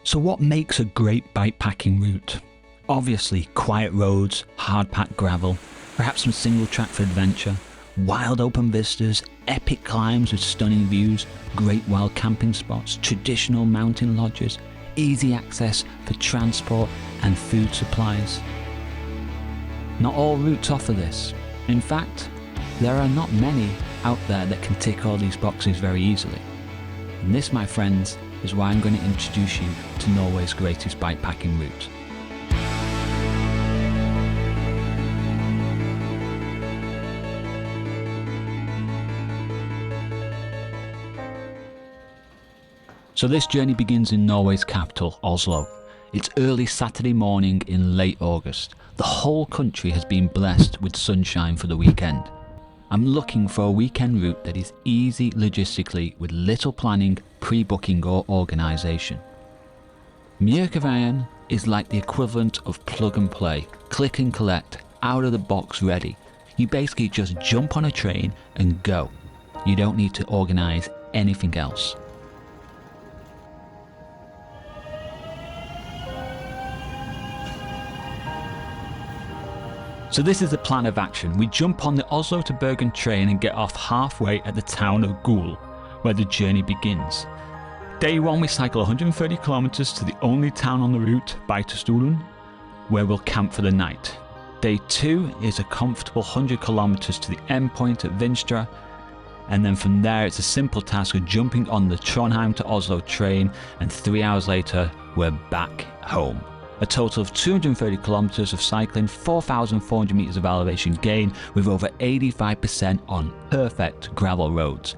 So what makes a great bikepacking route? Obviously quiet roads, hard-packed gravel, perhaps some single track for adventure, wild open vistas, epic climbs with stunning views, great wild camping spots, traditional mountain lodges, easy access for transport and food supplies. Not all routes offer this. In fact, there are not many out there that can tick all these boxes very easily. And this, my friends, is why I'm going to introduce you to Norway's greatest bikepacking route. So this journey begins in Norway's capital, Oslo. It's early Saturday morning in late August. The whole country has been blessed with sunshine for the weekend. I'm looking for a weekend route that is easy logistically with little planning, pre-booking or organisation. Mjølkevegen is like the equivalent of plug and play, click and collect, out of the box ready. You basically just jump on a train and go. You don't need to organise anything else. So this is the plan of action. We jump on the Oslo to Bergen train and get off halfway at the town of Gol, where the journey begins. Day 1 we cycle 130 kilometers to the only town on the route, Valdresflye, where we'll camp for the night. Day 2 is a comfortable 100 kilometers to the end point at Vinstra, and then from there it's a simple task of jumping on the Trondheim to Oslo train, and 3 hours later we're back home. A total of 230 kilometers of cycling, 4,400 meters of elevation gain with over 85% on perfect gravel roads.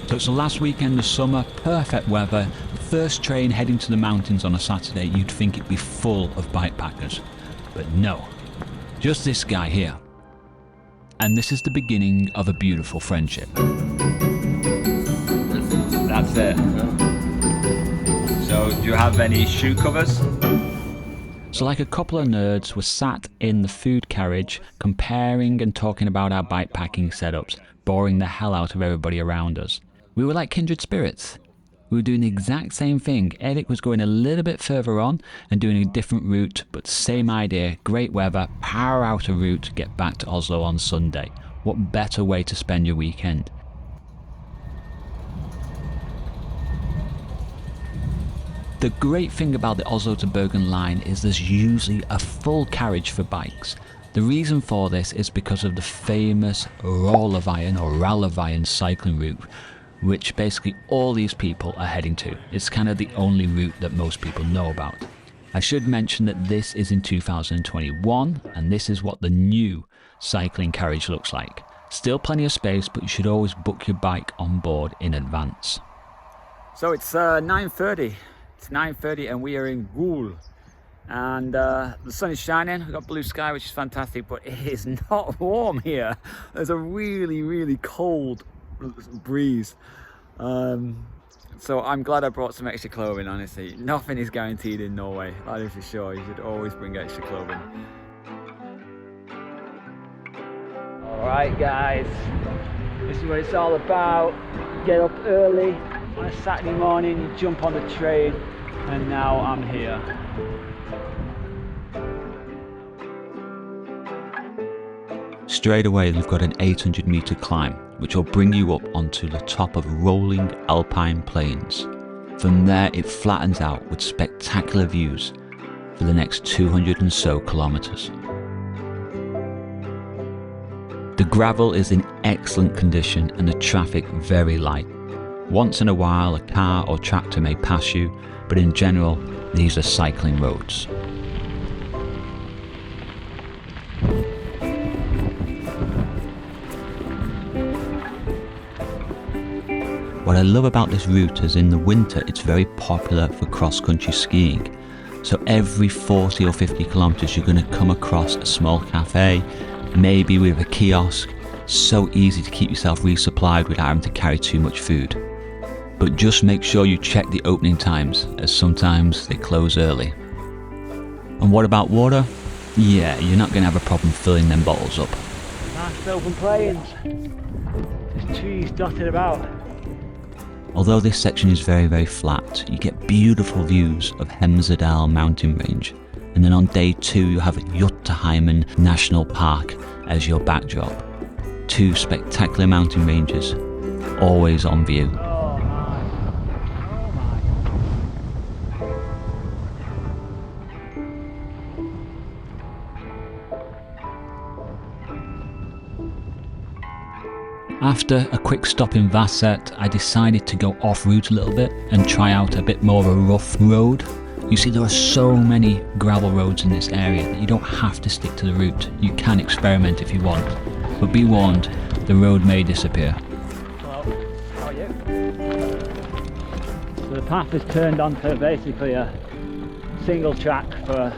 So it's the last weekend of summer, perfect weather, first train heading to the mountains on a Saturday. You'd think it'd be full of bikepackers, but no, just this guy here. And this is the beginning of a beautiful friendship. That's it. So, do you have any shoe covers? So like a couple of nerds, we're sat in the food carriage comparing and talking about our bikepacking setups, boring the hell out of everybody around us. We were like kindred spirits. We were doing the exact same thing. Eric was going a little bit further on and doing a different route, but same idea, great weather, power out a route, get back to Oslo on Sunday. What better way to spend your weekend? The great thing about the Oslo to Bergen line is there's usually a full carriage for bikes. The reason for this is because of the famous Rollerveien or Rallerveien cycling route, which basically all these people are heading to. It's kind of the only route that most people know about. I should mention that this is in 2021 and this is what the new cycling carriage looks like. Still plenty of space, but you should always book your bike on board in advance. So it's 9:30. It's 9:30 and we are in Gol. And the sun is shining, we've got blue sky, which is fantastic, but it is not warm here. There's a really, really cold breeze. So I'm glad I brought some extra clothing, honestly. Nothing is guaranteed in Norway, that is for sure. You should always bring extra clothing. Alright guys, this is what it's all about. Get up early on a Saturday morning, you jump on the train, and now I'm here. Straight away we've got an 800 meter climb, which will bring you up onto the top of rolling alpine plains. From there it flattens out with spectacular views for the next 200 and so kilometers. The gravel is in excellent condition and the traffic very light. Once in a while a car or tractor may pass you, but in general these are cycling roads. What I love about this route is in the winter it's very popular for cross-country skiing. So every 40 or 50 kilometers you're going to come across a small cafe, maybe with a kiosk. So easy to keep yourself resupplied without having to carry too much food. But just make sure you check the opening times, as sometimes they close early. And what about water? Yeah, you're not going to have a problem filling them bottles up. Nice open plains. There's trees dotted about. Although this section is very, very flat, you get beautiful views of Hemsedal mountain range. And then on day 2 you have Jotunheimvegen National Park as your backdrop. 2 spectacular mountain ranges, always on view. Oh my. After a quick stop in Vasset, I decided to go off-route a little bit and try out a bit more of a rough road. You see, there are so many gravel roads in this area that you don't have to stick to the route. You can experiment if you want, but be warned, the road may disappear. Hello, how are you? So the path is turned onto basically a single track for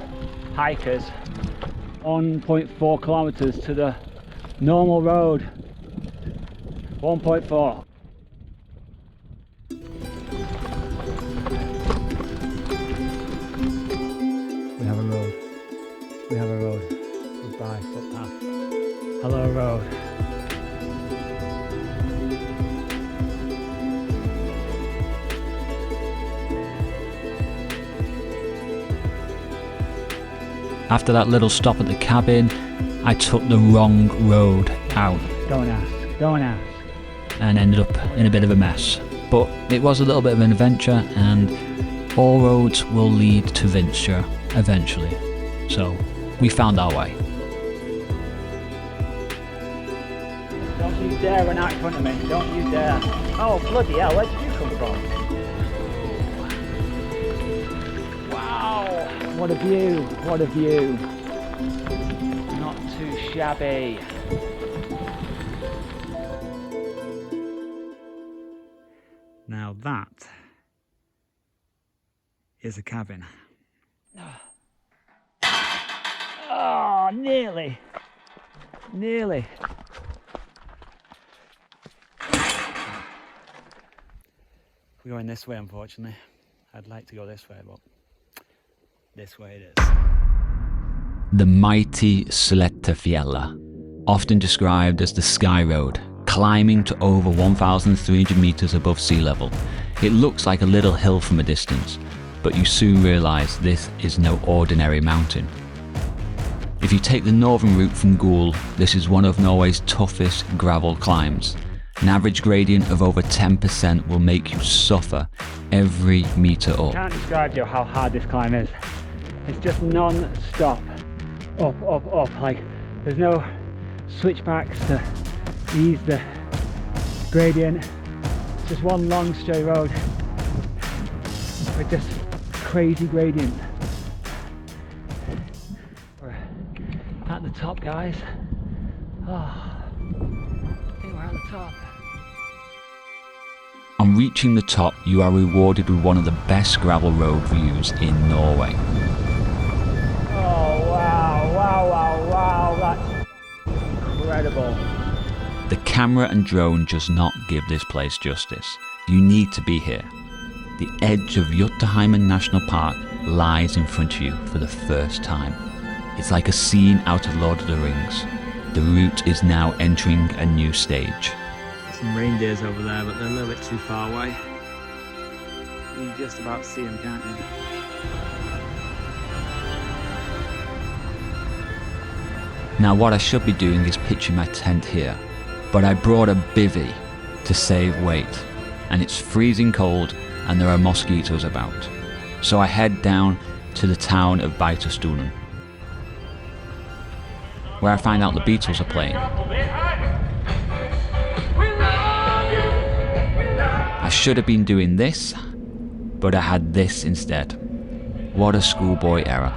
hikers, 1.4 kilometers to the normal road, 1.4. We have a road. We have a road. Goodbye, footpath. Hello, road. After that little stop at the cabin, I took the wrong road out Don't ask. Don't ask. and ended up in a bit of a mess. But it was a little bit of an adventure, and all roads will lead to Vinstra eventually. So we found our way. Don't you dare run out in front of me. Don't you dare. Oh, bloody hell, where did you come from? Wow, what a view. What a view. Not too shabby. Now that is a cabin. Oh, nearly. Nearly. We're going this way, unfortunately. I'd like to go this way, but this way it is. The mighty Slettefjellet, often described as the Sky Road, climbing to over 1,300 meters above sea level. It looks like a little hill from a distance, but you soon realize this is no ordinary mountain. If you take the northern route from Gul, this is one of Norway's toughest gravel climbs. An average gradient of over 10% will make you suffer every meter up. I can't describe to you how hard this climb is. It's just non-stop, up, up, up. Like, there's no switchbacks to ease the gradient. It's just one long straight road with just crazy gradient. We're at the top, guys. Oh, I think we're at the top. On reaching the top, you are rewarded with one of the best gravel road views in Norway. Oh wow, wow, wow, wow, that's incredible. The camera and drone just not give this place justice. You need to be here. The edge of Jotunheimvegen National Park lies in front of you for the first time. It's like a scene out of Lord of the Rings. The route is now entering a new stage. Some reindeers over there, but they're a little bit too far away. You can just about see them, can't you? Now what I should be doing is pitching my tent here, but I brought a bivvy to save weight, and it's freezing cold and there are mosquitoes about. So I head down to the town of Valdresflye, where I find out the Beatles are playing. I should have been doing this, but I had this instead. What a schoolboy error.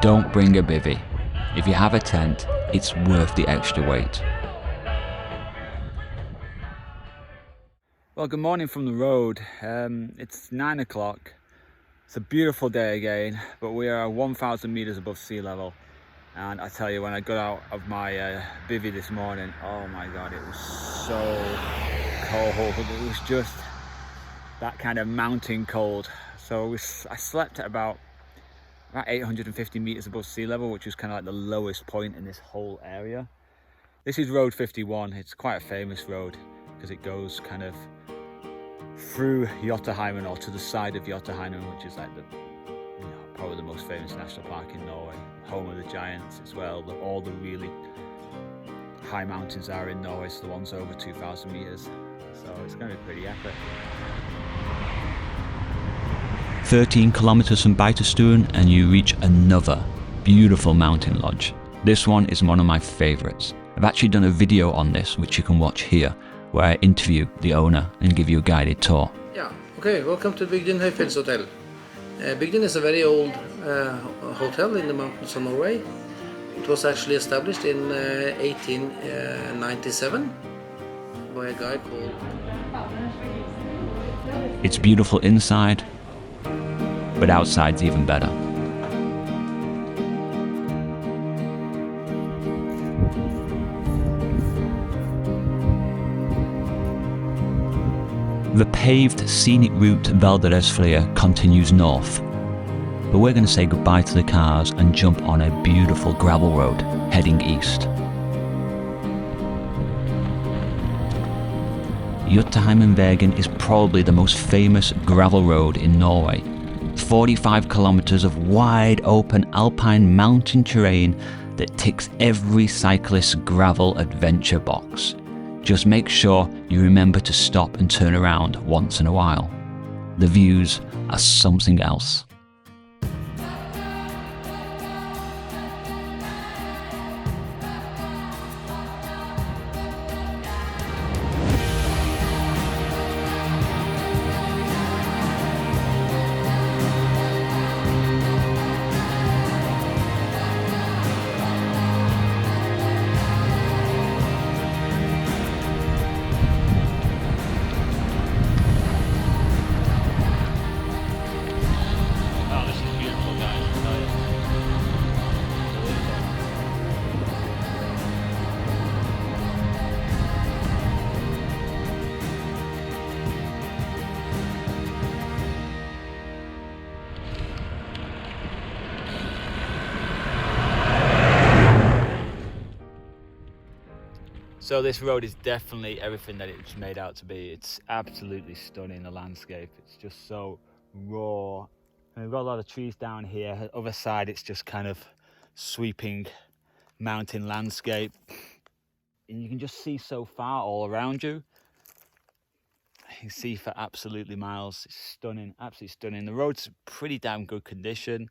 Don't bring a bivvy. If you have a tent, it's worth the extra weight. Well, good morning from the road. It's 9 o'clock. It's a beautiful day again, but we are 1,000 meters above sea level. And I tell you, when I got out of my bivvy this morning, oh my God, it was so cold. It was just that kind of mountain cold. So I slept at about 850 meters above sea level, which was kind of like the lowest point in this whole area. This is Road 51. It's quite a famous road because it goes kind of through Jotunheimvegen, or to the side of Jotunheimvegen, which is like probably the most famous national park in Norway, home of the giants as well. All the really high mountains are in Norway, so the ones over 2,000 meters. So it's going to be pretty epic. 13 kilometers from Bikepacking and you reach another beautiful mountain lodge. This one is one of my favorites. I've actually done a video on this, which you can watch here, where I interview the owner and give you a guided tour. Yeah, okay, welcome to Jotunheimvegen Hotel. Bygden is a very old hotel in the mountains of Norway. It was actually established in 1897 by a guy called... It's beautiful inside, but outside's even better. The paved scenic route Valdresflye continues north, but we're going to say goodbye to the cars and jump on a beautiful gravel road heading east. Jotunheimvegen is probably the most famous gravel road in Norway. 45 kilometers of wide open alpine mountain terrain that ticks every cyclist's gravel adventure box. Just make sure you remember to stop and turn around once in a while. The views are something else. So this road is definitely everything that it's made out to be. It's absolutely stunning, the landscape. It's just so raw. And we've got a lot of trees down here. Other side, it's just kind of sweeping mountain landscape. And you can just see so far all around you. You can see for absolutely miles. It's stunning, absolutely stunning. The road's pretty damn good condition.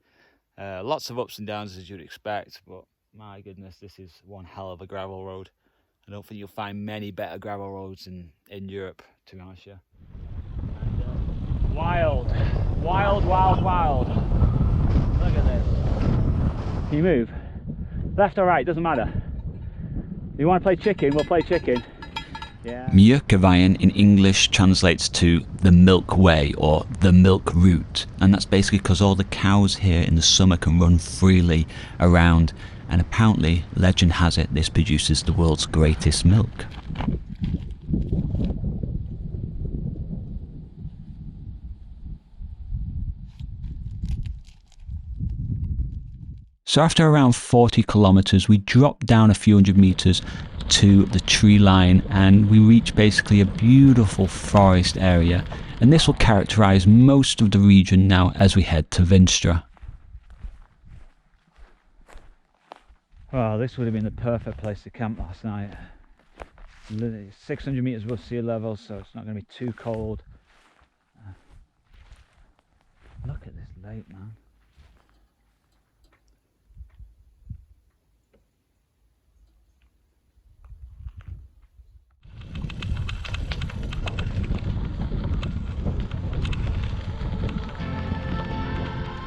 Lots of ups and downs as you'd expect, but my goodness, this is one hell of a gravel road. I don't think you'll find many better gravel roads in Europe, to be honest. Yeah. And, wild. Look at this. Can you move? Left or right, doesn't matter. If you want to play chicken, we'll play chicken. Yeah. Mjølkevegen in English translates to the Milk Way or the Milk Route, and that's basically because all the cows here in the summer can run freely around. And apparently, legend has it, this produces the world's greatest milk. So after around 40 kilometers, we drop down a few hundred meters to the tree line and we reach basically a beautiful forest area. And this will characterize most of the region now as we head to Vinstra. Well, this would have been the perfect place to camp last night. 600 meters above sea level, so it's not going to be too cold. Look at this lake, man.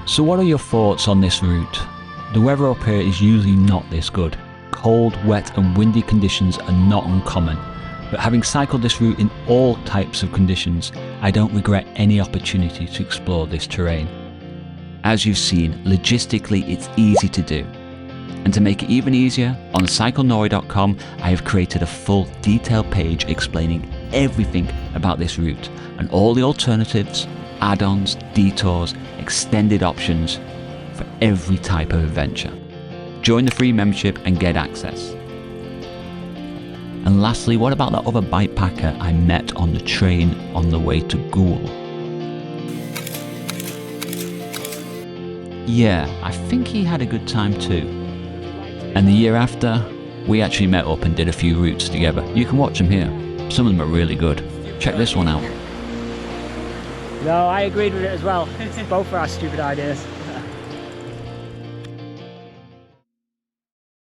So what are your thoughts on this route? The weather up here is usually not this good. Cold, wet and windy conditions are not uncommon, but having cycled this route in all types of conditions, I don't regret any opportunity to explore this terrain. As you've seen, logistically it's easy to do. And to make it even easier, on cyclenorway.com I have created a full detailed page explaining everything about this route and all the alternatives, add-ons, detours, extended options for every type of adventure. Join the free membership and get access. And lastly, what about that other bikepacker I met on the train on the way to Goul? Yeah, I think he had a good time too. And the year after, we actually met up and did a few routes together. You can watch them here. Some of them are really good. Check this one out. No, I agreed with it as well. Both of our stupid ideas.